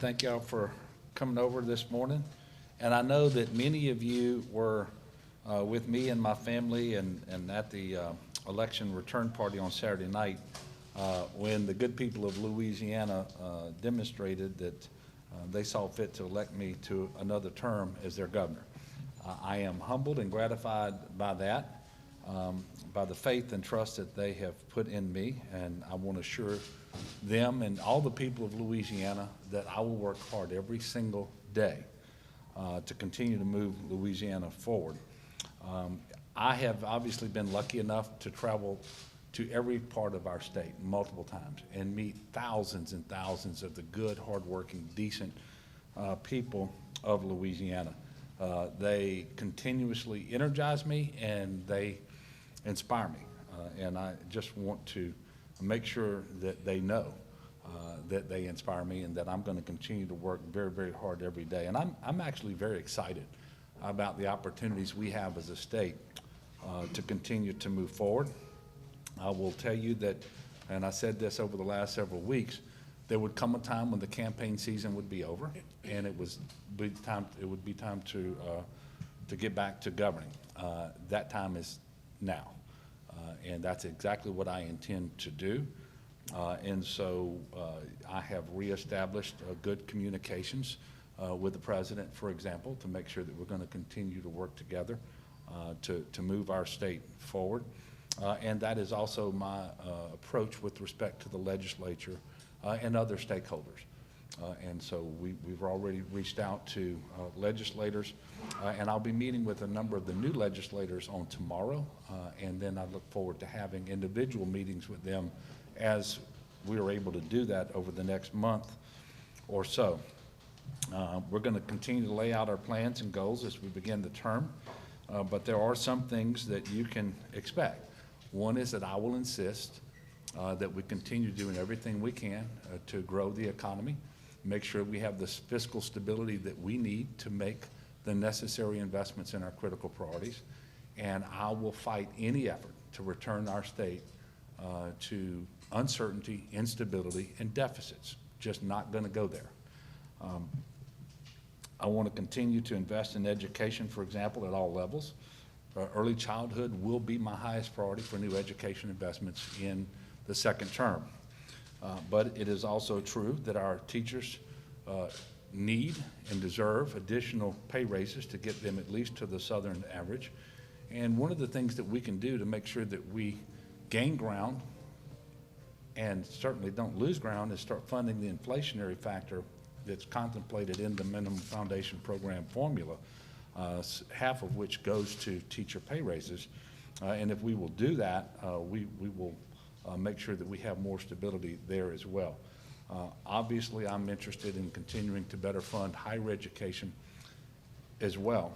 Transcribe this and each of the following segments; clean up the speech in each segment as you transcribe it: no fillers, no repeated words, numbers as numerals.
Thank y'all for coming over this morning. And I know that many of you were with me and my family and at the election return party on Saturday night when the good people of Louisiana demonstrated that they saw fit to elect me to another term as their governor. I am humbled and gratified by that, by the faith and trust that they have put in me, and I want to assure them and all the people of Louisiana that I will work hard every single day to continue to move Louisiana forward. I have obviously been lucky enough to travel to every part of our state multiple times and meet thousands and thousands of the good, hardworking, decent people of Louisiana. They continuously energize me and they inspire me. And I just want to make sure that they know that they inspire me and that I'm going to continue to work very, very hard every day. And I'm actually very excited about the opportunities we have as a state to continue to move forward. I will tell you that, and I said this over the last several weeks, there would come a time when the campaign season would be over, and it would be time to get back to governing. That time is now, and that's exactly what I intend to do. And so I have reestablished good communications with the president, for example, to make sure that we're going to continue to work together to move our state forward. And that is also my approach with respect to the legislature and other stakeholders. And so we've already reached out to legislators, and I'll be meeting with a number of the new legislators on tomorrow, and then I look forward to having individual meetings with them as we are able to do that over the next month or so. We're going to continue to lay out our plans and goals as we begin the term, but there are some things that you can expect. One is that I will insist that we continue doing everything we can to grow the economy, make sure we have the fiscal stability that we need to make the necessary investments in our critical priorities, and I will fight any effort to return our state to uncertainty, instability, and deficits. Just not going to go there. I want to continue to invest in education, for example, at all levels. Early childhood will be my highest priority for new education investments in the second term. But it is also true that our teachers need and deserve additional pay raises to get them at least to the Southern average. And one of the things that we can do to make sure that we gain ground and certainly don't lose ground is start funding the inflationary factor that's contemplated in the minimum foundation program formula, half of which goes to teacher pay raises. And if we will do that, we will make sure that we have more stability there as well. Obviously, I'm interested in continuing to better fund higher education as well.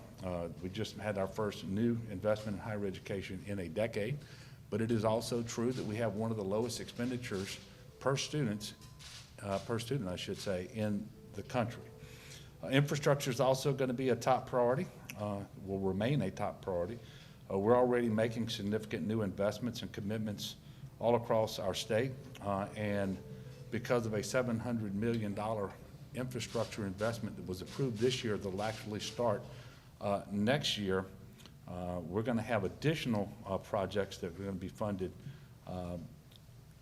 We just had our first new investment in higher education in a decade, but it is also true that we have one of the lowest expenditures per student, I should say, in the country. Infrastructure is also going to be a top priority, will remain a top priority. We're already making significant new investments and commitments all across our state, and because of a $700 million infrastructure investment that was approved this year that will actually start next year, we're going to have additional projects that are going to be funded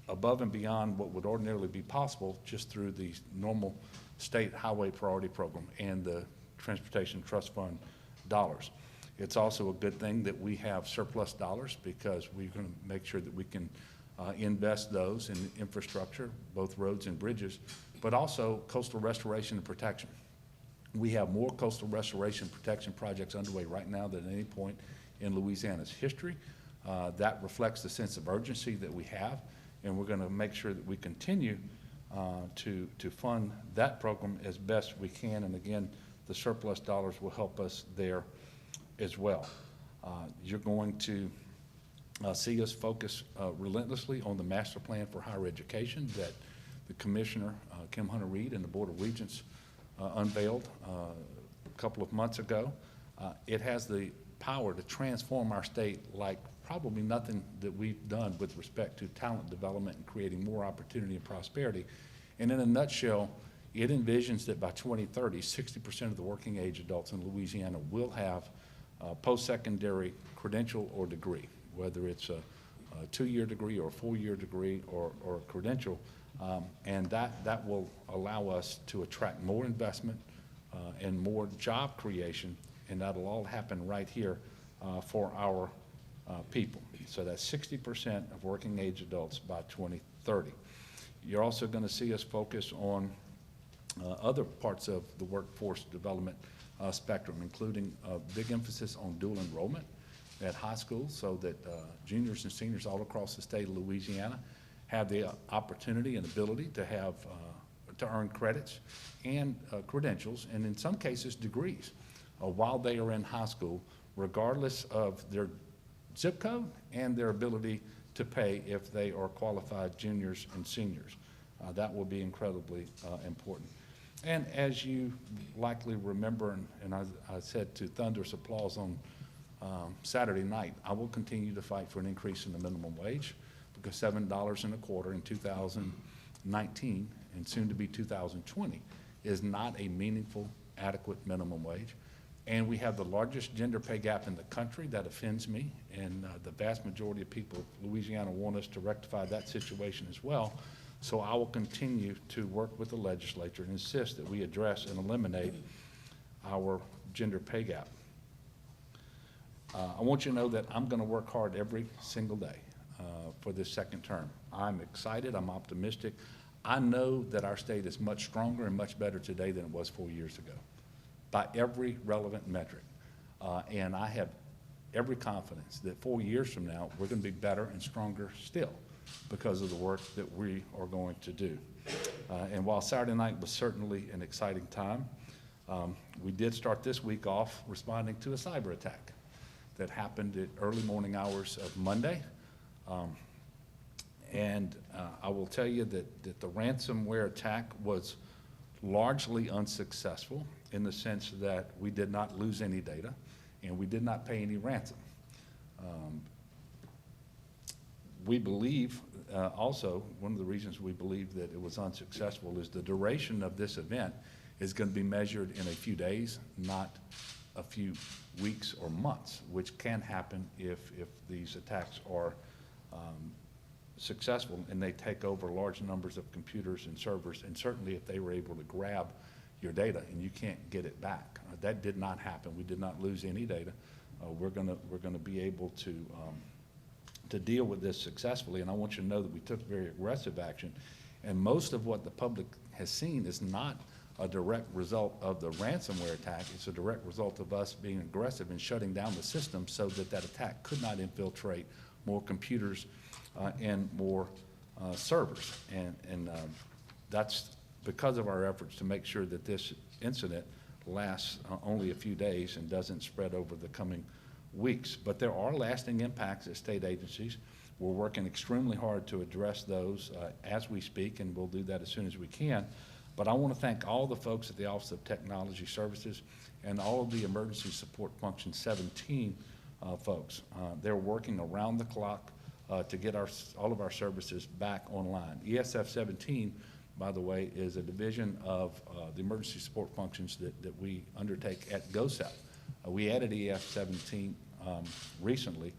above and beyond what would ordinarily be possible just through the normal state highway priority program and the transportation trust fund dollars. It's also a good thing that we have surplus dollars because we're going to make sure that we can invest those in infrastructure, both roads and bridges, but also coastal restoration and protection. We have more coastal restoration protection projects underway right now than at any point in Louisiana's history. That reflects the sense of urgency that we have, and we're going to make sure that we continue to fund that program as best we can. And again, the surplus dollars will help us there as well. You're going to see us focus relentlessly on the master plan for higher education that the Commissioner, Kim Hunter-Reid, and the Board of Regents unveiled a couple of months ago. It has the power to transform our state like probably nothing that we've done with respect to talent development and creating more opportunity and prosperity. And in a nutshell, It envisions that by 2030, 60% of the working age adults in Louisiana will have a post-secondary credential or degree, whether it's a 2-year degree or a 4-year degree or a credential, and that will allow us to attract more investment and more job creation, and that'll all happen right here for our people. So that's 60% of working age adults by 2030. You're also going to see us focus on other parts of the workforce development spectrum, including a big emphasis on dual enrollment at high school so that juniors and seniors all across the state of Louisiana have the opportunity and ability to have to earn credits and credentials, and in some cases degrees, while they are in high school, regardless of their zip code and their ability to pay if they are qualified juniors and seniors. That will be incredibly important. And as you likely remember, and I said to thunderous applause on Saturday night, I will continue to fight for an increase in the minimum wage, because $7.25 in 2019 and soon to be 2020 is not a meaningful, adequate minimum wage. And we have the largest gender pay gap in the country. That offends me, and the vast majority of people of Louisiana want us to rectify that situation as well. So I will continue to work with the legislature and insist that we address and eliminate our gender pay gap. I want you to know that I'm going to work hard every single day for this second term. I'm excited, I'm optimistic. I know that our state is much stronger and much better today than it was 4 years ago by every relevant metric. And I have every confidence that 4 years from now, we're going to be better and stronger still because of the work that we are going to do. And while Saturday night was certainly an exciting time, we did start this week off responding to a cyber attack that happened at early morning hours of Monday. I will tell you that the ransomware attack was largely unsuccessful in the sense that we did not lose any data and we did not pay any ransom. We believe also, one of the reasons we believe that it was unsuccessful is the duration of this event is going to be measured in a few days, not a few weeks or months, which can happen if these attacks are successful and they take over large numbers of computers and servers, and certainly if they were able to grab your data and you can't get it back. That did not happen. We did not lose any data. We're gonna be able to deal with this successfully, and I want you to know that we took very aggressive action, and most of what the public has seen is not a direct result of the ransomware attack. It's a direct result of us being aggressive and shutting down the system so that that attack could not infiltrate more computers and more servers. And that's because of our efforts to make sure that this incident lasts only a few days and doesn't spread over the coming weeks. But there are lasting impacts at state agencies. We're working extremely hard to address those as we speak, and we'll do that as soon as we can. But I want to thank all the folks at the Office of Technology Services and all of the Emergency Support Function 17 folks. They're working around the clock to get all of our services back online. ESF 17, by the way, is a division of the emergency support functions that we undertake at GOSEP. We added EF 17 recently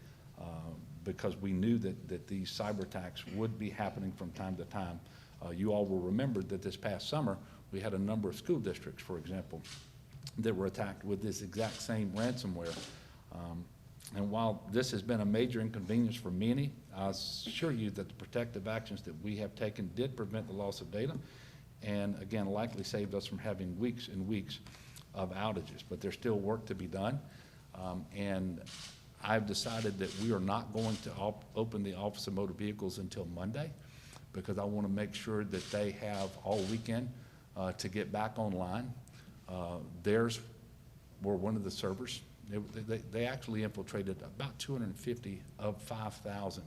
because we knew that these cyber attacks would be happening from time to time. You all will remember that this past summer, we had a number of school districts, for example, that were attacked with this exact same ransomware. And while this has been a major inconvenience for many, I assure you that the protective actions that we have taken did prevent the loss of data, and again, likely saved us from having weeks and weeks of outages. But there's still work to be done, and I've decided that we are not going to open the Office of Motor Vehicles until Monday, because I want to make sure that they have all weekend to get back online. Theirs were one of the servers. They actually infiltrated about 250 of 5,000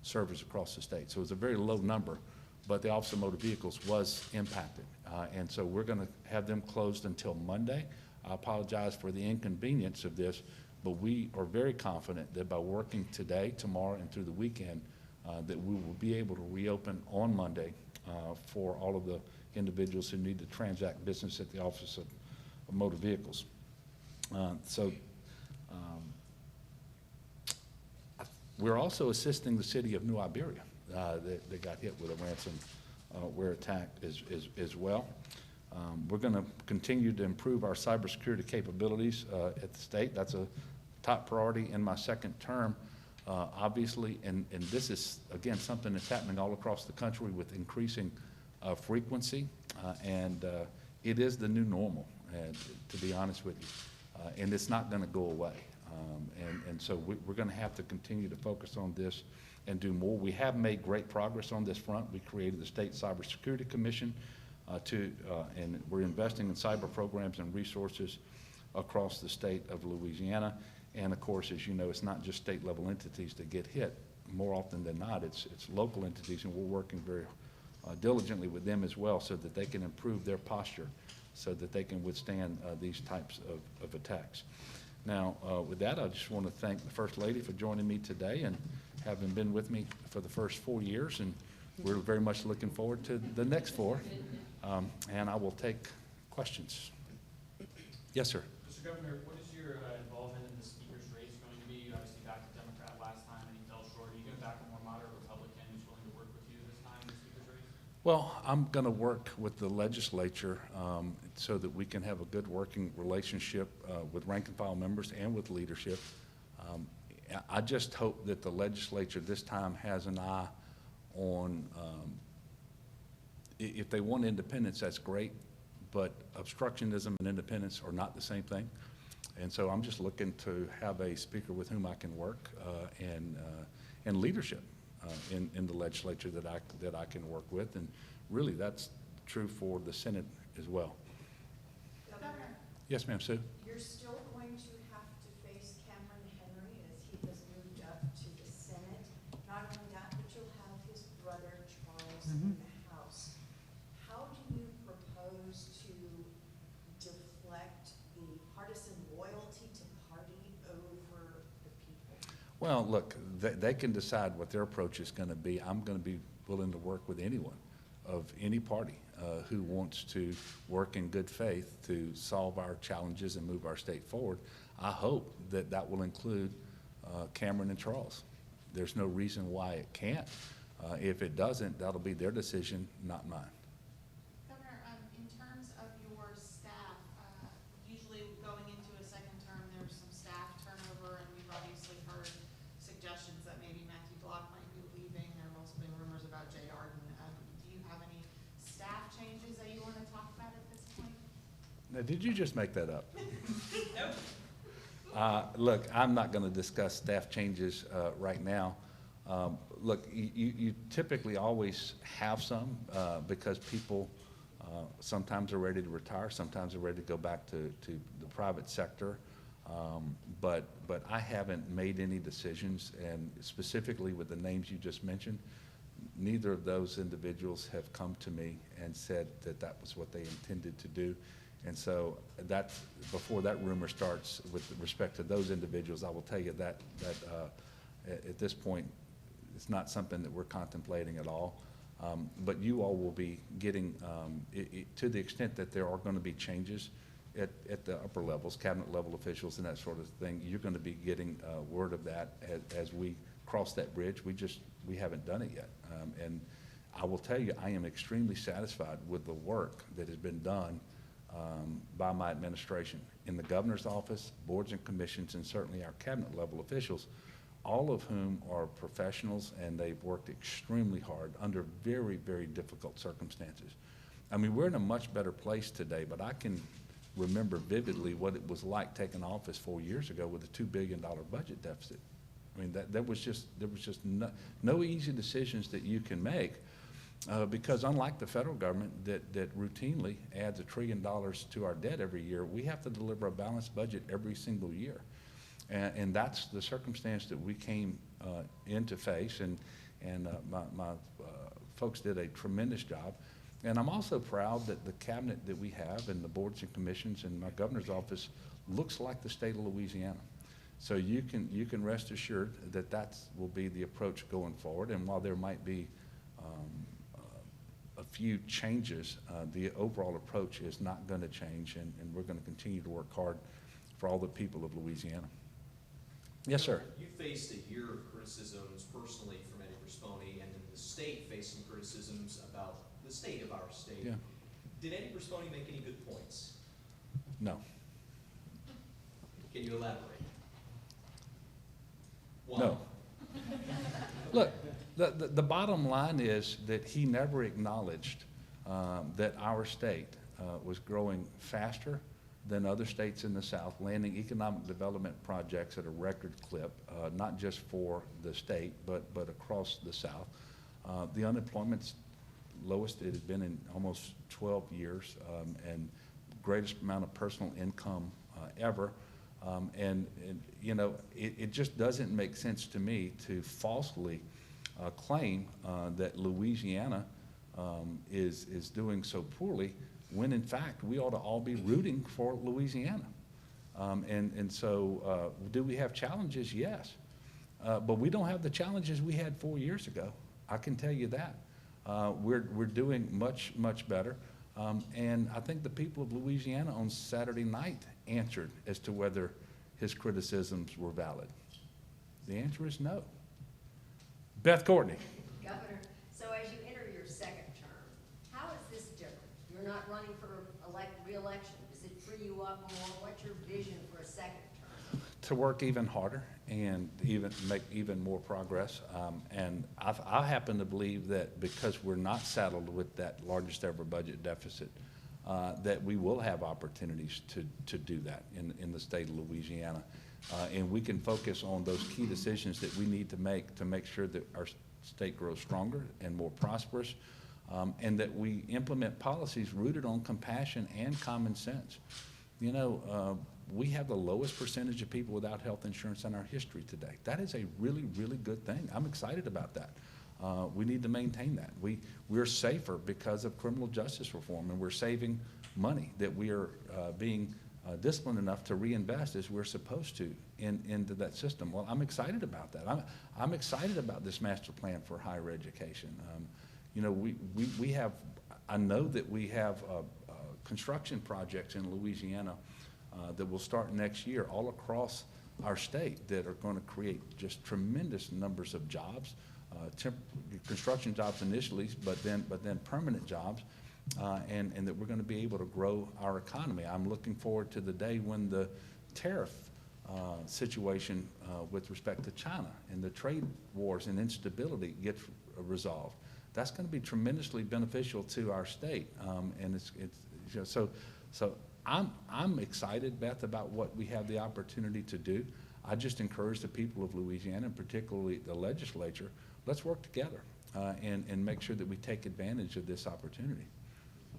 servers across the state. So it was a very low number, but the Office of Motor Vehicles was impacted. And so we're going to have them closed until Monday. I apologize for the inconvenience of this, but we are very confident that by working today, tomorrow, and through the weekend, that we will be able to reopen on Monday for all of the individuals who need to transact business at the Office of Motor Vehicles. We're also assisting the city of New Iberia that got hit with a ransomware attack as well. We're going to continue to improve our cybersecurity capabilities at the state. That's a top priority in my second term, obviously, and this is, again, something that's happening all across the country with increasing frequency, and it is the new normal, to be honest with you, and it's not going to go away. And so we're going to have to continue to focus on this and do more. We have made great progress on this front. We created the State Cybersecurity Commission and we're investing in cyber programs and resources across the state of Louisiana. And of course, as you know, it's not just state level entities that get hit. More often than not, it's local entities, and we're working very diligently with them as well so that they can improve their posture so that they can withstand these types of attacks. Now, with that, I just want to thank the First Lady for joining me today and having been with me for the first 4 years, and we're very much looking forward to the next 4. And I will take questions. Yes, sir. Mr. Governor, what is your involvement in the speaker's race going to be? You obviously backed a Democrat last time and he fell short. Are you going to back a more moderate Republican who's willing to work with you this time in the speaker's race? Well, I'm going to work with the legislature so that we can have a good working relationship with rank and file members and with leadership. I just hope that the legislature this time has an eye on, if they want independence, that's great, but obstructionism and independence are not the same thing. And so I'm just looking to have a speaker with whom I can work and leadership in the legislature that I can work with, and really that's true for the Senate as well. Governor, Yes, ma'am, Sue. you're still going to have to face Cameron Henry as he has moved up to the Senate. Not only that, but you'll have his brother Charles in the House. How do you propose to deflect the partisan loyalty to party over the people? Well, look, they can decide what their approach is going to be. I'm going to be willing to work with anyone of any party who wants to work in good faith to solve our challenges and move our state forward. I hope that that will include Cameron and Charles. There's no reason why it can't. If it doesn't, that'll be their decision, not mine. Governor, in terms of your staff, usually going into a second term, there's some staff turnover, and we've obviously heard suggestions that maybe Matthew Block might be leaving. There have also been rumors about Jay Arden. Do you have any staff changes that you want to talk about at this point? Now, did you just make that up? Nope. Look, I'm not going to discuss staff changes right now. Look, you typically always have some because people sometimes are ready to retire, sometimes are ready to go back to the private sector. But I haven't made any decisions, and specifically with the names you just mentioned, neither of those individuals have come to me and said that that was what they intended to do. And so that, before that rumor starts with respect to those individuals, I will tell you that at this point, it's not something that we're contemplating at all. But you all will be getting, to the extent that there are going to be changes at the upper levels, cabinet level officials and that sort of thing, you're going to be getting word of that as we cross that bridge. We haven't done it yet. And I will tell you, I am extremely satisfied with the work that has been done by my administration in the governor's office, boards and commissions, and certainly our cabinet level officials, all of whom are professionals, and they've worked extremely hard under very, very difficult circumstances. I mean, we're in a much better place today, but I can remember vividly what it was like taking office 4 years ago with a $2 billion budget deficit. I mean, there was just no easy decisions that you can make because unlike the federal government that routinely adds $1 trillion to our debt every year, we have to deliver a balanced budget every single year. And that's the circumstance that we came in to face, and my folks did a tremendous job. And I'm also proud that the cabinet that we have and the boards and commissions and my governor's office looks like the state of Louisiana. So you can rest assured that that will be the approach going forward. And while there might be a few changes, the overall approach is not going to change, and we're going to continue to work hard for all the people of Louisiana. Yes, sir. You faced a year of criticisms personally from Eddie Brisponi, and then the state faced some criticisms about the state of our state. Yeah. Did Eddie Brisponi make any good points? No. Can you elaborate? Why? No. Look, the bottom line is that he never acknowledged that our state was growing faster than other states in the South, landing economic development projects at a record clip, not just for the state, but across the South. The unemployment's lowest it had been in almost 12 years, and greatest amount of personal income ever. And you know, it just doesn't make sense to me to falsely claim that Louisiana is doing so poorly, when in fact we ought to all be rooting for Louisiana. And so do we have challenges? Yes. But we don't have the challenges we had 4 years ago. I can tell you that. We're doing much better. And I think the people of Louisiana on Saturday night answered as to whether his criticisms were valid. The answer is no. Beth Courtney. Governor, so as you enter your second term, how is this different? You're not running for re-election. Does it free you up more? What's your vision for a second term? To work even harder and make even more progress. And I happen to believe that because we're not saddled with that largest ever budget deficit, that we will have opportunities to do that in the state of Louisiana. And we can focus on those key decisions that we need to make sure that our state grows stronger and more prosperous, and that we implement policies rooted on compassion and common sense. You know, we have the lowest percentage of people without health insurance in our history today. That is a really, really good thing. I'm excited about that. We need to maintain that. We're safer because of criminal justice reform, and we're saving money that we are being disciplined enough to reinvest as we're supposed to into that system. Well, I'm excited about that. I'm excited about this master plan for higher education. You know, we have, I know that we have construction projects in Louisiana that will start next year all across our state that are going to create just tremendous numbers of jobs, construction jobs initially, but then permanent jobs, and that we're going to be able to grow our economy. I'm looking forward to the day when the tariff situation with respect to China and the trade wars and instability gets resolved. That's going to be tremendously beneficial to our state, and it's you know, so I'm excited, Beth, about what we have the opportunity to do. I just encourage the people of Louisiana, and particularly the legislature, let's work together and make sure that we take advantage of this opportunity.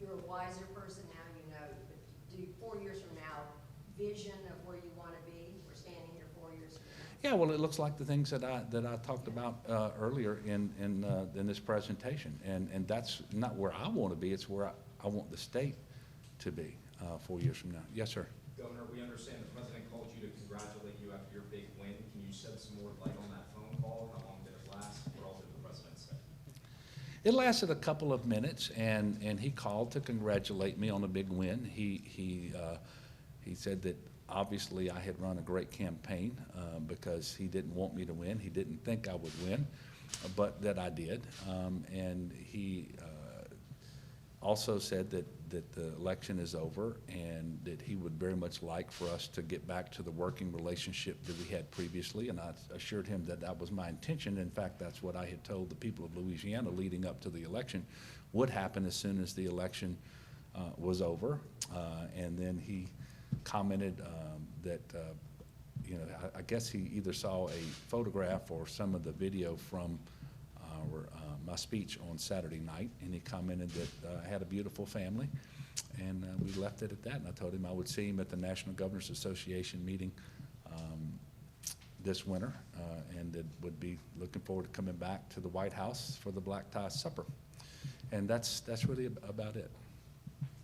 You're a wiser person now, you know, but do 4 years from now, vision of where you want to be? We're standing here 4 years from now. Yeah, well, it looks like the things that I talked about earlier in this presentation, and that's not where I want to be. It's where I want the state to be 4 years from now. Yes, sir. Governor, we understand the president called you to congratulate you after your big win. Can you shed some more light on that phone call? How long did it last? What all did the president say? It lasted a couple of minutes, and he called to congratulate me on a big win. He said that obviously I had run a great campaign because he didn't want me to win. He didn't think I would win, but that I did. And he also said that the election is over and that he would very much like for us to get back to the working relationship that we had previously, and I assured him that that was my intention. In fact, that's what I had told the people of Louisiana leading up to the election would happen as soon as the election was over. And then he commented that, you know, I guess he either saw a photograph or some of the video from my speech on Saturday night, and he commented that I had a beautiful family, and we left it at that. And I told him I would see him at the National Governors Association meeting this winter, and that would be looking forward to coming back to the White House for the black tie supper. And that's really about it.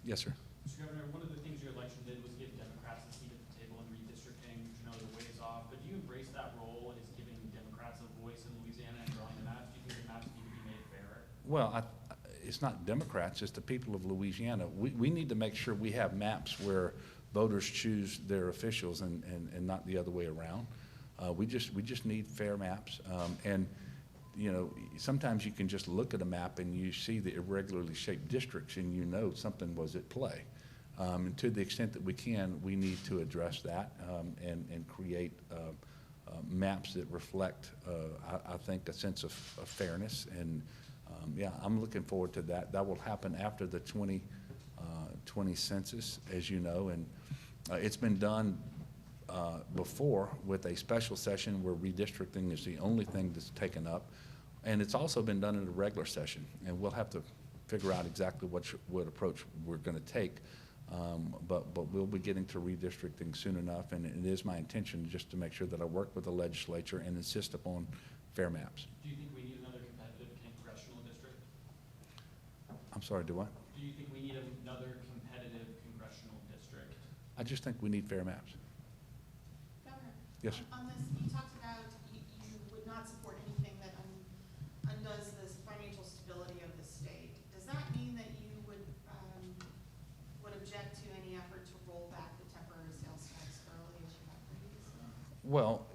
Yes, sir. Mr. Governor, one of the things your election did was give Democrats a seat at the table in redistricting, which you know they're ways off. But do you embrace that role as giving Democrats a voice in Louisiana and drawing the maps? Do you think the maps need to be made fairer? Well, it's not Democrats, it's the people of Louisiana. We need to make sure we have maps where voters choose their officials and not the other way around. We just need fair maps. And, you know, sometimes you can just look at a map and you see the irregularly shaped districts and you know something was at play. And to the extent that we can, we need to address that and create maps that reflect, I think, a sense of fairness. And yeah, I'm looking forward to that. That will happen after the 2020 census, as you know, and it's been done before with a special session where redistricting is the only thing that's taken up, and it's also been done in a regular session, and we'll have to figure out exactly what approach we're going to take, but we'll be getting to redistricting soon enough, and it is my intention just to make sure that I work with the legislature and insist upon fair maps. Do you think we need another competitive congressional district? I'm sorry, do what? Do you think we need another competitive congressional district? I just think we need fair maps. Governor? Yes, sir. On this, you talked about you would not support anything that undoes this financial stability of the state. Does that mean that you would object to any effort to roll back the temporary sales tax early as you have previously? Well,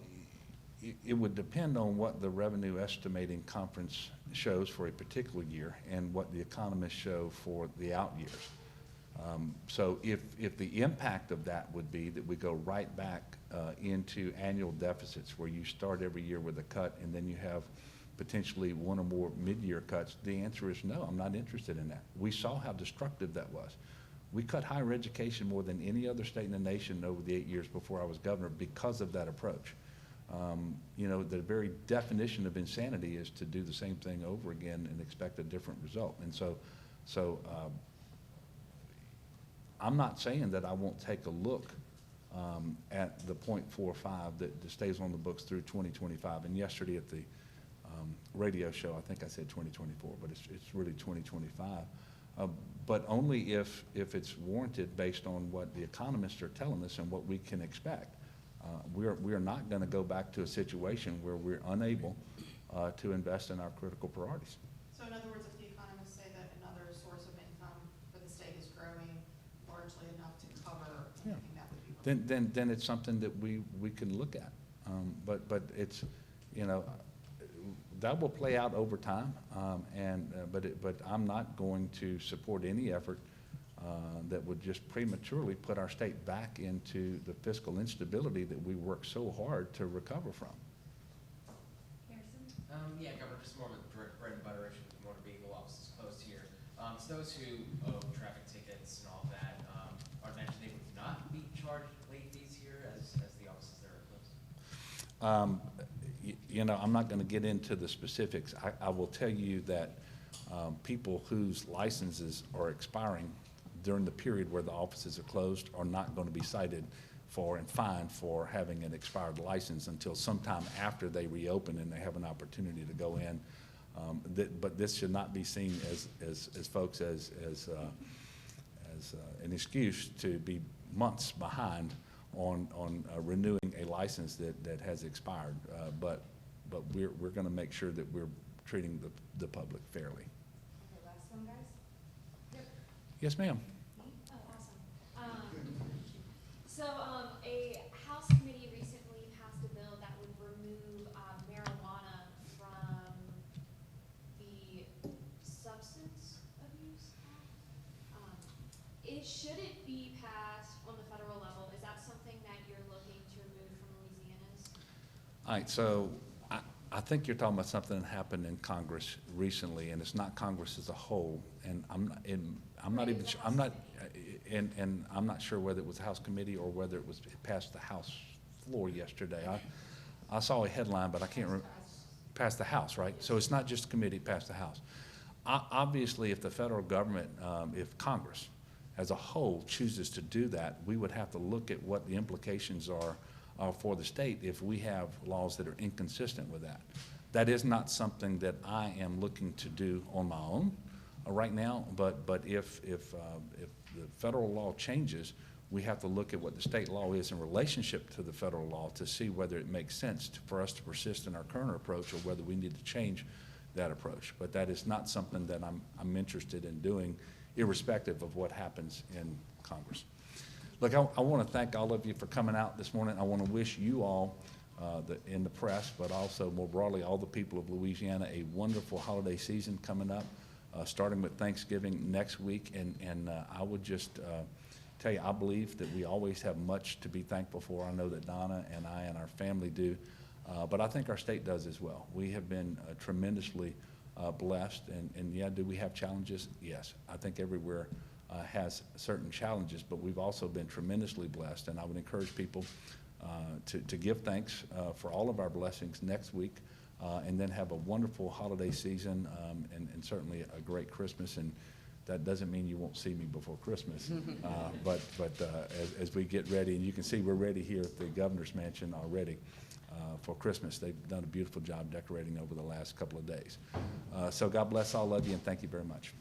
it would depend on what the revenue estimating conference shows for a particular year and what the economists show for the out years. So if the impact of that would be that we go right back into annual deficits where you start every year with a cut and then you have potentially one or more mid-year cuts, the answer is no, I'm not interested in that. We saw how destructive that was. We cut higher education more than any other state in the nation over the 8 years before I was governor because of that approach. You know, the very definition of insanity is to do the same thing over again and expect a different result. And so I'm not saying that I won't take a look at the 0.45 that stays on the books through 2025. And yesterday at the radio show, I think I said 2024, but it's really 2025. But only if it's warranted based on what the economists are telling us and what we can expect. We are not going to go back to a situation where we're unable to invest in our critical priorities. So in other words, if the economists say that another source of income for the state is growing largely enough to cover anything that would be. Then it's something that we can look at. But it's, you know, that will play out over time. But I'm not going to support any effort that would just prematurely put our state back into the fiscal instability that we work so hard to recover from. Harrison? Yeah, Governor, just more of a bread and butter issue with the motor vehicle offices closed here. So those who owe traffic tickets and all that, are mentioned they would not be charged late fees here as the offices there are closed? You know, I'm not going to get into the specifics. I will tell you that people whose licenses are expiring during the period where the offices are closed are not going to be cited for and fined for having an expired license until sometime after they reopen and they have an opportunity to go in. But this should not be seen as folks as an excuse to be months behind on renewing a license that has expired. But we're going to make sure that we're treating the public fairly. Okay, last one, guys? Yep. Yes, ma'am. Oh, awesome. So, a House committee recently passed a bill that would remove marijuana from the Substance Abuse Act. Should it be passed on the federal level? Is that something that you're looking to remove from Louisiana's? All right, so I think you're talking about something that happened in Congress recently, and it's not Congress as a whole. And I'm not even sure. I'm not sure whether it was a House committee or whether it passed the House floor yesterday. I saw a headline, but I can't remember. Passed the House, right? So it's not just a committee, passed the House. Obviously, if the federal government, if Congress as a whole chooses to do that, we would have to look at what the implications are for the state if we have laws that are inconsistent with that. That is not something that I am looking to do on my own right now, but if the federal law changes, we have to look at what the state law is in relationship to the federal law to see whether it makes sense for us to persist in our current approach or whether we need to change that approach. But that is not something that I'm interested in doing, irrespective of what happens in Congress. Look, I want to thank all of you for coming out this morning. I want to wish you all, in the press, but also more broadly, all the people of Louisiana, a wonderful holiday season coming up, starting with Thanksgiving next week. And I would just tell you, I believe that we always have much to be thankful for. I know that Donna and I and our family do, but I think our state does as well. We have been tremendously blessed, and yeah, do we have challenges? Yes. I think everywhere has certain challenges, but we've also been tremendously blessed, and I would encourage people to give thanks for all of our blessings next week, and then have a wonderful holiday season, and certainly a great Christmas. And that doesn't mean you won't see me before Christmas, but as we get ready, and you can see we're ready here at the Governor's Mansion already for Christmas. They've done a beautiful job decorating over the last couple of days. So God bless all of you, and thank you very much.